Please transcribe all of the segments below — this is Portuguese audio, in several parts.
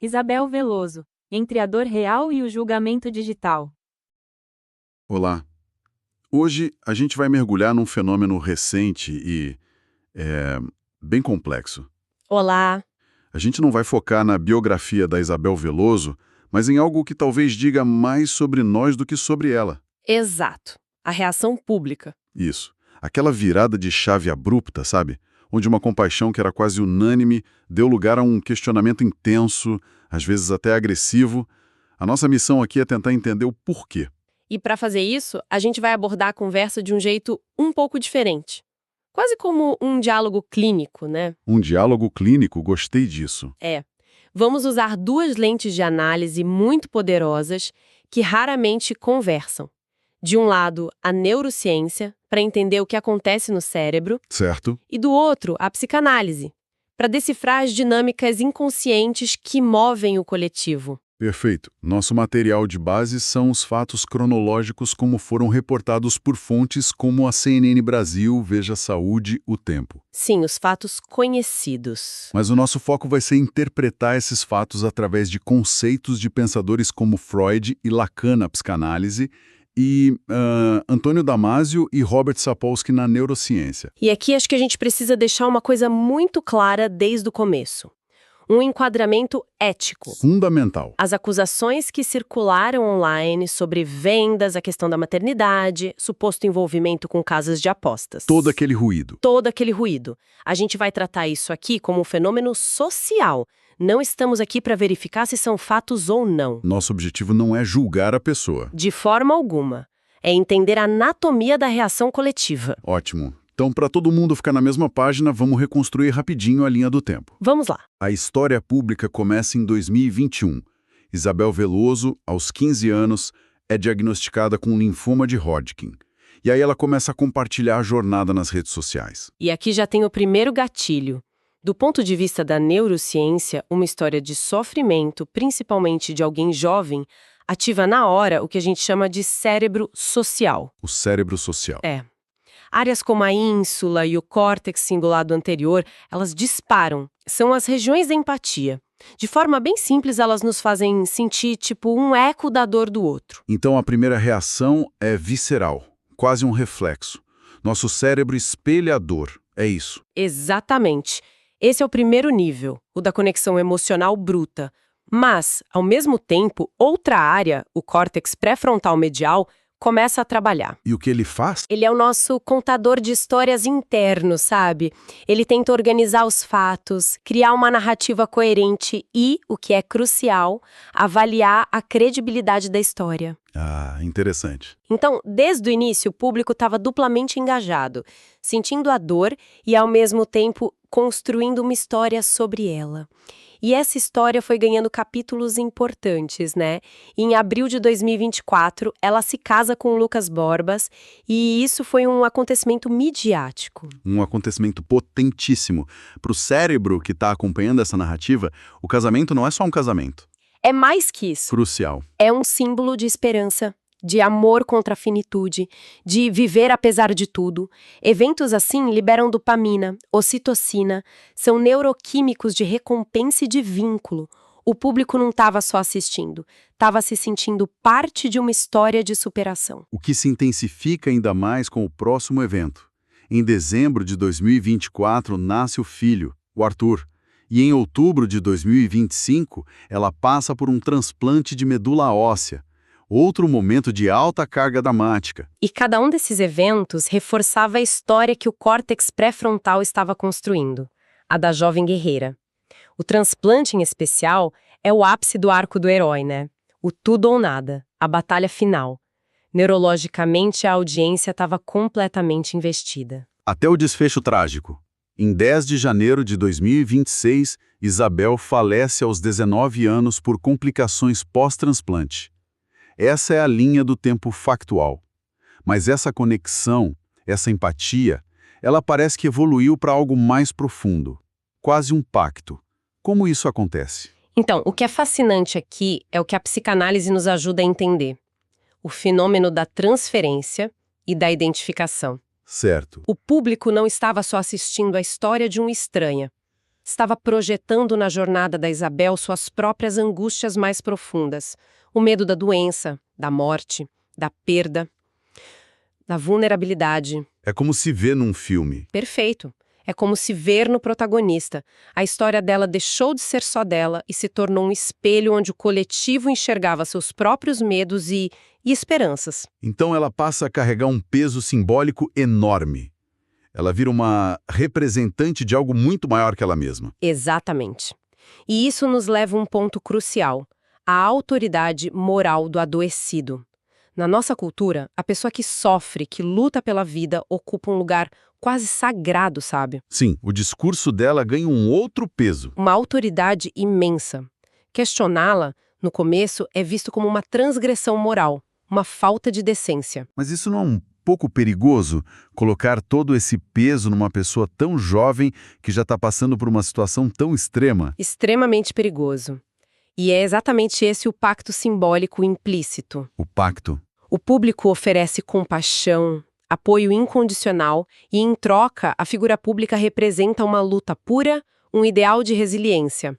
Isabel Veloso, entre a dor real e o julgamento digital. Olá. Hoje a gente vai mergulhar num fenômeno recente e bem complexo. Olá. A gente não vai focar na biografia da Isabel Veloso, mas em algo que talvez diga mais sobre nós do que sobre ela. Exato. A reação pública. Isso. Aquela virada de chave abrupta, sabe? Onde uma compaixão que era quase unânime deu lugar a um questionamento intenso, às vezes até agressivo. A nossa missão aqui é tentar entender o porquê. E para fazer isso, a gente vai abordar a conversa de um jeito um pouco diferente. Quase como um diálogo clínico, né? Um diálogo clínico, gostei disso. Vamos usar duas lentes de análise muito poderosas que raramente conversam. De um lado, a neurociência, para entender o que acontece no cérebro, Certo? e do outro, a psicanálise, para decifrar as dinâmicas inconscientes que movem o coletivo. Perfeito. Nosso material de base são os fatos cronológicos como foram reportados por fontes como a CNN Brasil, Veja Saúde, O Tempo. Sim, os fatos conhecidos. Mas o nosso foco vai ser interpretar esses fatos através de conceitos de pensadores como Freud e Lacan na psicanálise e Antônio Damasio e Robert Sapolsky na neurociência. E aqui acho que a gente precisa deixar uma coisa muito clara desde o começo. Um enquadramento ético. Fundamental. As acusações que circularam online sobre vendas, a questão da maternidade, suposto envolvimento com casas de apostas. Todo aquele ruído. Todo aquele ruído. A gente vai tratar isso aqui como um fenômeno social. Não estamos aqui para verificar se são fatos ou não. Nosso objetivo não é julgar a pessoa. De forma alguma. É entender a anatomia da reação coletiva. Ótimo. Então, para todo mundo ficar na mesma página, vamos reconstruir rapidinho a linha do tempo. Vamos lá. A história pública começa em 2021. Isabel Veloso, aos 15 anos, é diagnosticada com linfoma de Hodgkin. E aí ela começa a compartilhar a jornada nas redes sociais. E aqui já tem o primeiro gatilho. Do ponto de vista da neurociência, uma história de sofrimento, principalmente de alguém jovem, ativa na hora o que a gente chama de cérebro social. O cérebro social. Áreas como a ínsula e o córtex cingulado anterior, elas disparam. São as regiões da empatia. De forma bem simples, elas nos fazem sentir tipo um eco da dor do outro. Então a primeira reação é visceral, quase um reflexo. Nosso cérebro espelha a dor, é isso. Exatamente. Esse é o primeiro nível, o da conexão emocional bruta. Mas, ao mesmo tempo, outra área, o córtex pré-frontal medial, começa a trabalhar. E o que ele faz? Ele é o nosso contador de histórias interno, sabe? Ele tenta organizar os fatos, criar uma narrativa coerente e, o que é crucial, avaliar a credibilidade da história. Ah, interessante. Então, desde o início, o público estava duplamente engajado, sentindo a dor e, ao mesmo tempo, construindo uma história sobre ela. E essa história foi ganhando capítulos importantes, né? Em abril de 2024, ela se casa com o Lucas Borbas e isso foi um acontecimento midiático. Um acontecimento potentíssimo. Para o cérebro que está acompanhando essa narrativa, o casamento não é só um casamento. É mais que isso. Crucial. É um símbolo de esperança, de amor contra a finitude, de viver apesar de tudo. Eventos assim liberam dopamina, ocitocina, são neuroquímicos de recompensa e de vínculo. O público não estava só assistindo, estava se sentindo parte de uma história de superação. O que se intensifica ainda mais com o próximo evento. Em dezembro de 2024 nasce o filho, o Arthur. E em outubro de 2025, ela passa por um transplante de medula óssea. Outro momento de alta carga dramática. E cada um desses eventos reforçava a história que o córtex pré-frontal estava construindo, a da jovem guerreira. O transplante, em especial, é o ápice do arco do herói, né? O tudo ou nada, a batalha final. Neurologicamente, a audiência estava completamente investida. Até o desfecho trágico. Em 10 de janeiro de 2026, Isabel falece aos 19 anos por complicações pós-transplante. Essa é a linha do tempo factual. Mas essa conexão, essa empatia, ela parece que evoluiu para algo mais profundo. Quase um pacto. Como isso acontece? Então, o que é fascinante aqui é o que a psicanálise nos ajuda a entender. O fenômeno da transferência e da identificação. Certo. O público não estava só assistindo a história de uma estranha. estava projetando na jornada da Isabel suas próprias angústias mais profundas. O medo da doença, da morte, da perda, da vulnerabilidade. É como se vê num filme. Perfeito. É como se ver no protagonista. A história dela deixou de ser só dela e se tornou um espelho onde o coletivo enxergava seus próprios medos e esperanças. Então ela passa a carregar um peso simbólico enorme. Ela vira uma representante de algo muito maior que ela mesma. Exatamente. E isso nos leva a um ponto crucial: a autoridade moral do adoecido. Na nossa cultura, a pessoa que sofre, que luta pela vida, ocupa um lugar quase sagrado, sabe? Sim, o discurso dela ganha um outro peso. Uma autoridade imensa. Questioná-la, no começo, é visto como uma transgressão moral, uma falta de decência. Mas isso não é um pouco perigoso? Colocar todo esse peso numa pessoa tão jovem que já está passando por uma situação tão extrema? Extremamente perigoso. E é exatamente esse o pacto simbólico implícito. O pacto. O público oferece compaixão, apoio incondicional e, em troca, a figura pública representa uma luta pura, um ideal de resiliência.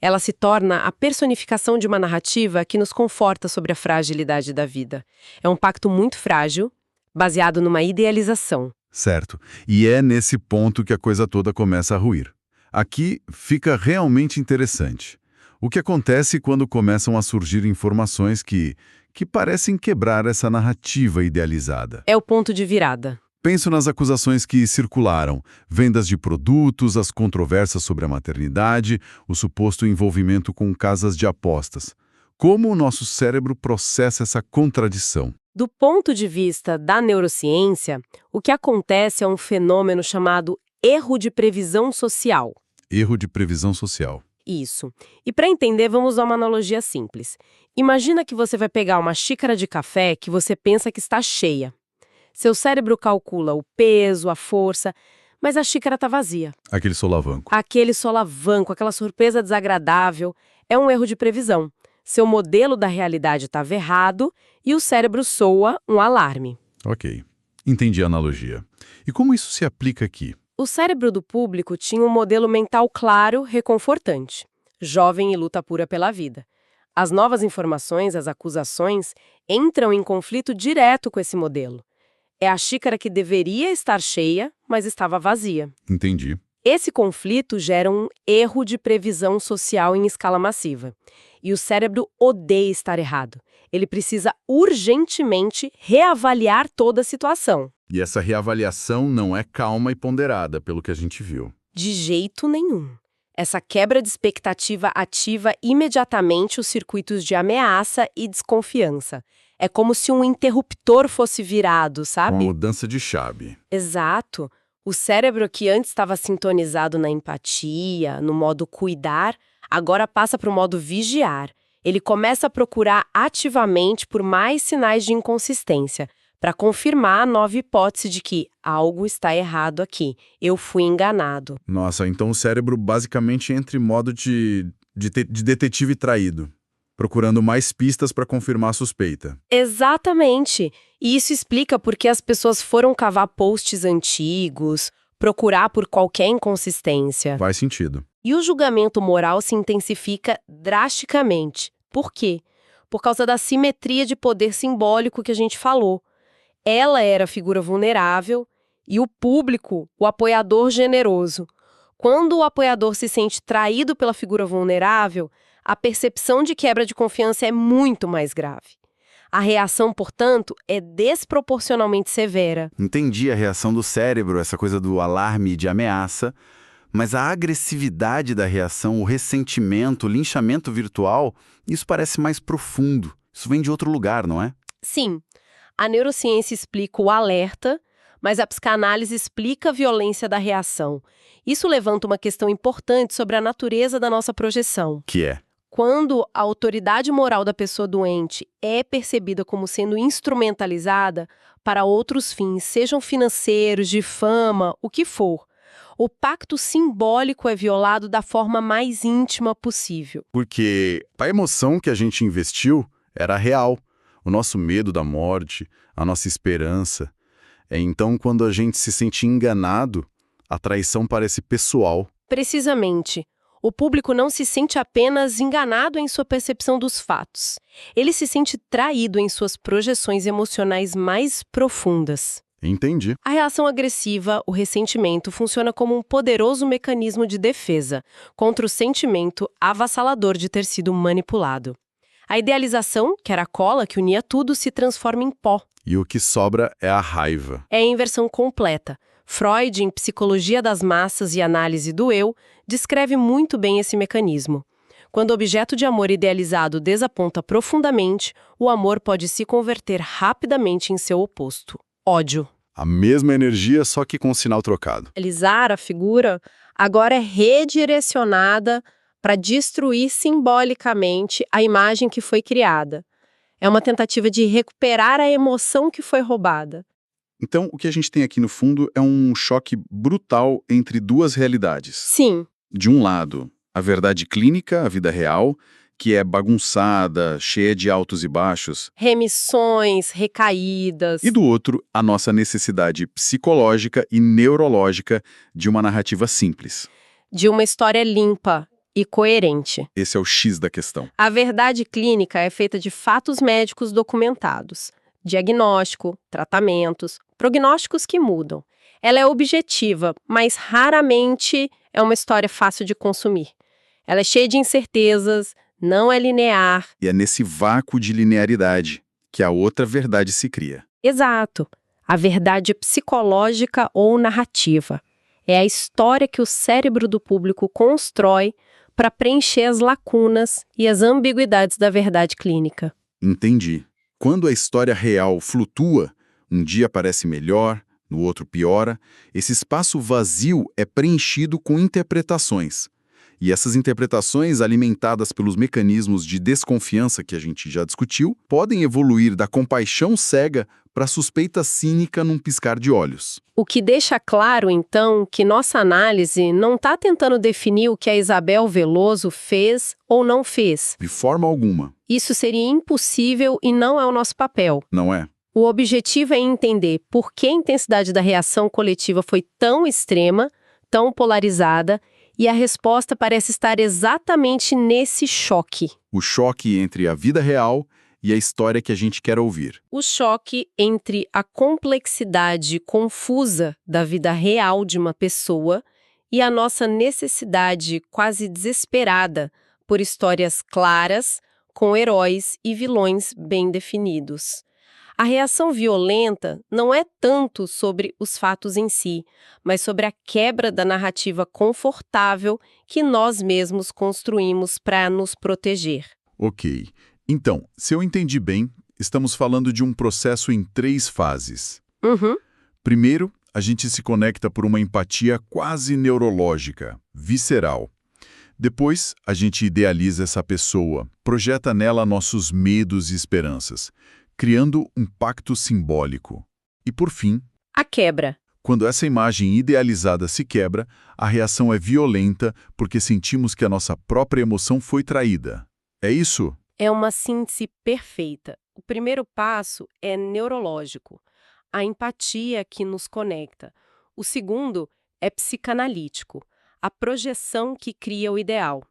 Ela se torna a personificação de uma narrativa que nos conforta sobre a fragilidade da vida. É um pacto muito frágil, baseado numa idealização. Certo. E é nesse ponto que a coisa toda começa a ruir. Aqui fica realmente interessante. O que acontece quando começam a surgir informações que parecem quebrar essa narrativa idealizada? É o ponto de virada. Penso nas acusações que circularam, vendas de produtos, as controvérsias sobre a maternidade, o suposto envolvimento com casas de apostas. Como o nosso cérebro processa essa contradição? Do ponto de vista da neurociência, o que acontece é um fenômeno chamado erro de previsão social. Erro de previsão social. Isso. E para entender, vamos usar uma analogia simples. Imagina que você vai pegar uma xícara de café que você pensa que está cheia. Seu cérebro calcula o peso, a força, mas a xícara está vazia. Aquele solavanco. Aquele solavanco, aquela surpresa desagradável, é um erro de previsão. Seu modelo da realidade estava errado e o cérebro soa um alarme. Ok. Entendi a analogia. E como isso se aplica aqui? O cérebro do público tinha um modelo mental claro, reconfortante. Jovem e luta pura pela vida. As novas informações, as acusações, entram em conflito direto com esse modelo. É a xícara que deveria estar cheia, mas estava vazia. Entendi. Esse conflito gera um erro de previsão social em escala massiva. E o cérebro odeia estar errado. Ele precisa urgentemente reavaliar toda a situação. E essa reavaliação não é calma e ponderada, pelo que a gente viu. De jeito nenhum. Essa quebra de expectativa ativa imediatamente os circuitos de ameaça e desconfiança. É como se um interruptor fosse virado, sabe? Uma mudança de chave. Exato. O cérebro que antes estava sintonizado na empatia, no modo cuidar, agora passa para o modo vigiar. Ele começa a procurar ativamente por mais sinais de inconsistência, para confirmar a nova hipótese de que algo está errado aqui, eu fui enganado. Nossa, então o cérebro basicamente entra em modo de detetive traído, procurando mais pistas para confirmar a suspeita. Exatamente. E isso explica por que as pessoas foram cavar posts antigos, procurar por qualquer inconsistência. Faz sentido. E o julgamento moral se intensifica drasticamente. Por quê? Por causa da simetria de poder simbólico que a gente falou. Ela era a figura vulnerável e o público, o apoiador generoso. Quando o apoiador se sente traído pela figura vulnerável, a percepção de quebra de confiança é muito mais grave. A reação, portanto, é desproporcionalmente severa. Entendi a reação do cérebro, essa coisa do alarme de ameaça, mas a agressividade da reação, o ressentimento, o linchamento virtual, isso parece mais profundo. Isso vem de outro lugar, não é? Sim, a neurociência explica o alerta, mas a psicanálise explica a violência da reação. Isso levanta uma questão importante sobre a natureza da nossa projeção. Que é? Quando a autoridade moral da pessoa doente é percebida como sendo instrumentalizada para outros fins, sejam financeiros, de fama, o que for, o pacto simbólico é violado da forma mais íntima possível. Porque a emoção que a gente investiu era real. O nosso medo da morte, a nossa esperança. Então, quando a gente se sente enganado, a traição parece pessoal, Precisamente. O público não se sente apenas enganado em sua percepção dos fatos. Ele se sente traído em suas projeções emocionais mais profundas. Entendi. A reação agressiva, o ressentimento, funciona como um poderoso mecanismo de defesa contra o sentimento avassalador de ter sido manipulado. A idealização, que era a cola que unia tudo, se transforma em pó. E o que sobra é a raiva. É a inversão completa. Freud, em Psicologia das Massas e Análise do Eu, descreve muito bem esse mecanismo. Quando o objeto de amor idealizado desaponta profundamente, o amor pode se converter rapidamente em seu oposto: ódio. A mesma energia, só que com sinal trocado. Idealizar a figura agora é redirecionada para destruir simbolicamente a imagem que foi criada. É uma tentativa de recuperar a emoção que foi roubada. Então, o que a gente tem aqui no fundo é um choque brutal entre duas realidades. Sim, De um lado, a verdade clínica, a vida real, que é bagunçada, cheia de altos e baixos. remissões, recaídas. E do outro, a nossa necessidade psicológica e neurológica de uma narrativa simples. De uma história limpa e coerente. Esse é o X da questão. A verdade clínica é feita de fatos médicos documentados, diagnóstico, tratamentos, prognósticos que mudam. Ela é objetiva, mas raramente é uma história fácil de consumir. Ela é cheia de incertezas, não é linear. E é nesse vácuo de linearidade que a outra verdade se cria. Exato. A verdade psicológica ou narrativa. É a história que o cérebro do público constrói para preencher as lacunas e as ambiguidades da verdade clínica. Entendi. Quando a história real flutua, um dia parece melhor, no outro piora, esse espaço vazio é preenchido com interpretações. E essas interpretações, alimentadas pelos mecanismos de desconfiança que a gente já discutiu, podem evoluir da compaixão cega para a suspeita cínica num piscar de olhos. O que deixa claro, então, que nossa análise não está tentando definir o que a Isabel Veloso fez ou não fez. De forma alguma, Isso seria impossível e não é o nosso papel. não é? O objetivo é entender por que a intensidade da reação coletiva foi tão extrema, tão polarizada, e a resposta parece estar exatamente nesse choque. O choque entre a vida real e a história que a gente quer ouvir. O choque entre a complexidade confusa da vida real de uma pessoa e a nossa necessidade quase desesperada por histórias claras, com heróis e vilões bem definidos. A reação violenta não é tanto sobre os fatos em si, mas sobre a quebra da narrativa confortável que nós mesmos construímos para nos proteger. Ok. Então, se eu entendi bem, estamos falando de um processo em 3 fases. Uhum. Primeiro, a gente se conecta por uma empatia quase neurológica, visceral. Depois, a gente idealiza essa pessoa, projeta nela nossos medos e esperanças, criando um pacto simbólico. E por fim, A quebra. quando essa imagem idealizada se quebra, a reação é violenta porque sentimos que a nossa própria emoção foi traída. É isso? É uma síntese perfeita. O primeiro passo é neurológico, a empatia que nos conecta. O segundo é psicanalítico, a projeção que cria o ideal.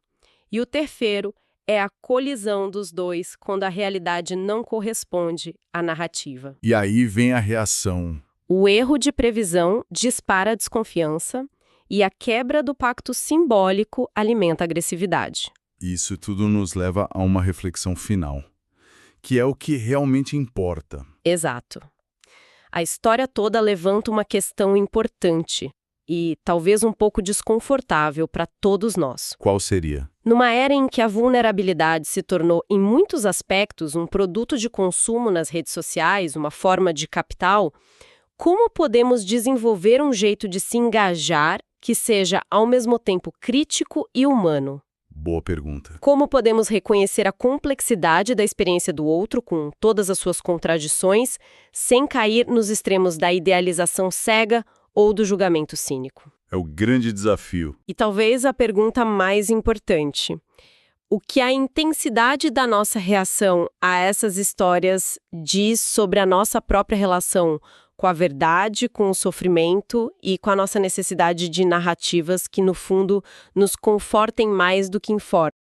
E o terceiro é a colisão dos dois quando a realidade não corresponde à narrativa. E aí vem a reação. O erro de previsão dispara a desconfiança e a quebra do pacto simbólico alimenta a agressividade. Isso tudo nos leva a uma reflexão final, que é o que realmente importa. Exato. A história toda levanta uma questão importante e talvez um pouco desconfortável para todos nós. Qual seria? Numa era em que a vulnerabilidade se tornou, em muitos aspectos, um produto de consumo nas redes sociais, uma forma de capital, como podemos desenvolver um jeito de se engajar que seja, ao mesmo tempo, crítico e humano? Boa pergunta. Como podemos reconhecer a complexidade da experiência do outro, com todas as suas contradições, sem cair nos extremos da idealização cega ou do julgamento cínico? É o grande desafio. E talvez a pergunta mais importante: o que a intensidade da nossa reação a essas histórias diz sobre a nossa própria relação com a verdade, com o sofrimento e com a nossa necessidade de narrativas que, no fundo, nos confortem mais do que informam.